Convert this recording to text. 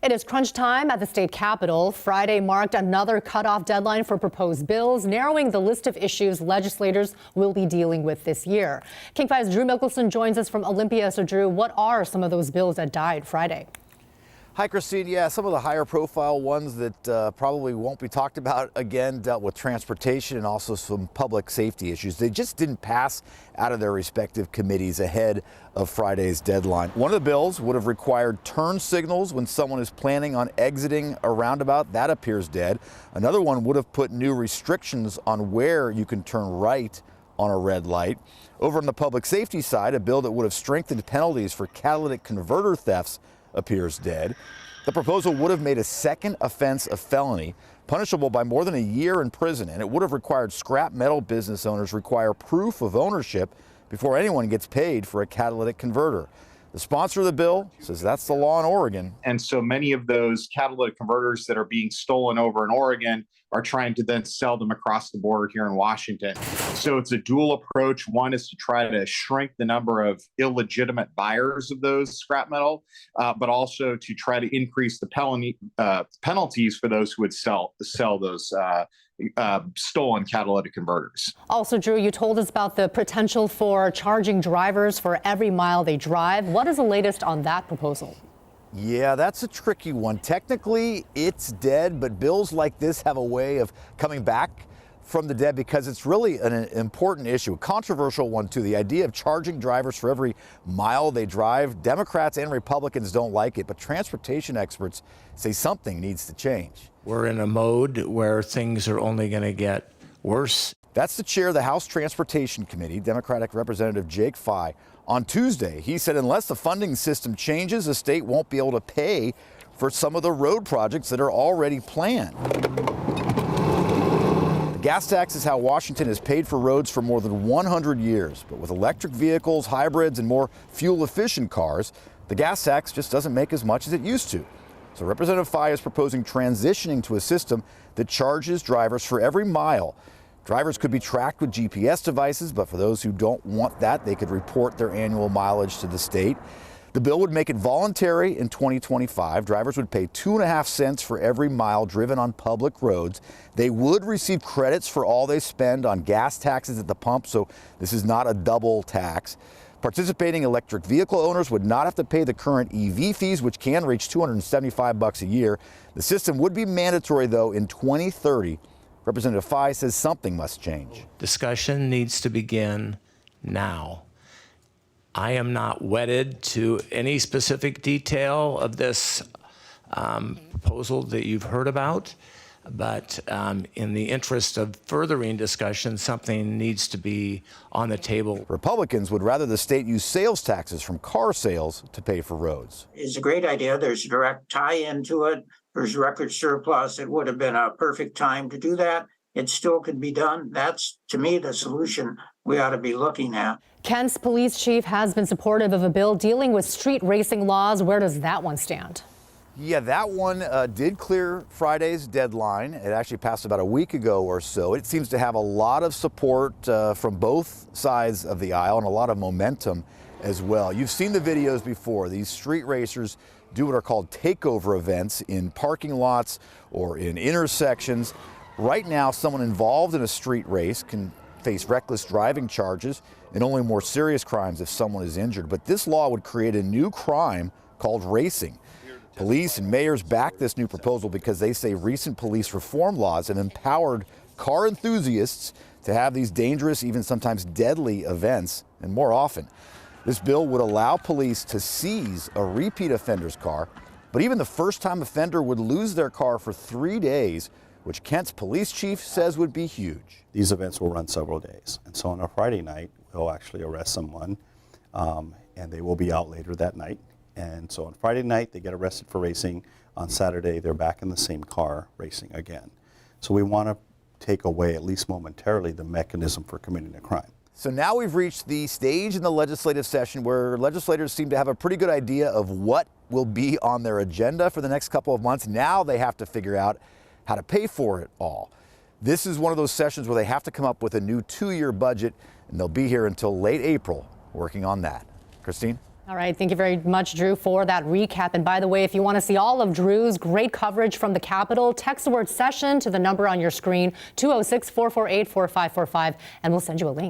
It is crunch time at the state capitol. Friday marked another cutoff deadline for proposed bills, narrowing the list of issues legislators will be dealing with this year. King 5's Drew Mickelson joins us from Olympia. So, Drew, what are some of those bills that died Friday? Hi, Christine. Yeah, some of the higher profile ones that probably won't be talked about again dealt with transportation and also some public safety issues. They just didn't pass out of their respective committees ahead of Friday's deadline. One of the bills would have required turn signals when someone is planning on exiting a roundabout. That appears dead. Another one would have put new restrictions on where you can turn right on a red light. Over on the public safety side, a bill that would have strengthened penalties for catalytic converter thefts appears dead. The proposal would have made a second offense a felony, punishable by more than a year in prison, and it would have required scrap metal business owners require proof of ownership before anyone gets paid for a catalytic converter. The sponsor of the bill says that's the law in Oregon. And so many of those catalytic converters that are being stolen over in Oregon are trying to then sell them across the border here in Washington. So it's a dual approach. One is to try to shrink the number of illegitimate buyers of those scrap metal, but also to try to increase the penalties for those who would sell those stolen catalytic converters. Also, Drew, you told us about the potential for charging drivers for every mile they drive. What is the latest on that proposal? Yeah, that's a tricky one. Technically, it's dead, but bills like this have a way of coming back from the dead because it's really an important issue, a controversial one too. The idea of charging drivers for every mile they drive, Democrats and Republicans don't like it, but transportation experts say something needs to change. We're in a mode where things are only going to get worse. That's the chair of the House Transportation Committee, Democratic Representative Jake Fye. On Tuesday, he said unless the funding system changes, the state won't be able to pay for some of the road projects that are already planned. The gas tax is how Washington has paid for roads for more than 100 years. But with electric vehicles, hybrids, and more fuel-efficient cars, the gas tax just doesn't make as much as it used to. So Representative Fye is proposing transitioning to a system that charges drivers for every mile. Drivers could be tracked with GPS devices, but for those who don't want that, they could report their annual mileage to the state. The bill would make it voluntary in 2025. Drivers would pay 2.5 cents for every mile driven on public roads. They would receive credits for all they spend on gas taxes at the pump, so this is not a double tax. Participating electric vehicle owners would not have to pay the current EV fees, which can reach $275 a year. The system would be mandatory, though, in 2030. Representative Fye says something must change. Discussion needs to begin now. I am not wedded to any specific detail of this proposal that you've heard about, but in the interest of furthering discussion, something needs to be on the table. Republicans would rather the state use sales taxes from car sales to pay for roads. It's a great idea. There's a direct tie-in to it. There's record surplus. It would have been a perfect time to do that. It still could be done. That's, to me, the solution we ought to be looking at. Kent's police chief has been supportive of a bill dealing with street racing laws. Where does that one stand? Yeah, that one did clear Friday's deadline. It actually passed about a week ago or so. It seems to have a lot of support from both sides of the aisle and a lot of momentum as well. You've seen the videos before. These street racers do what are called takeover events in parking lots or in intersections. Right now, someone involved in a street race can face reckless driving charges and only more serious crimes if someone is injured. But this law would create a new crime called racing. Police and mayors back this new proposal because they say recent police reform laws have empowered car enthusiasts to have these dangerous, even sometimes deadly events, and more often. This bill would allow police to seize a repeat offender's car, but even the first-time offender would lose their car for 3 days, which Kent's police chief says would be huge. These events will run several days, and so on a Friday night, we'll actually arrest someone, and they will be out later that night. And so on Friday night, they get arrested for racing. On Saturday, they're back in the same car racing again. So we want to take away, at least momentarily, the mechanism for committing a crime. So now we've reached the stage in the legislative session where legislators seem to have a pretty good idea of what will be on their agenda for the next couple of months. Now they have to figure out how to pay for it all. This is one of those sessions where they have to come up with a new 2-year budget, and they'll be here until late April working on that. Christine? All right. Thank you very much, Drew, for that recap. And by the way, if you want to see all of Drew's great coverage from the Capitol, text the word session to the number on your screen, 206-448-4545, and we'll send you a link.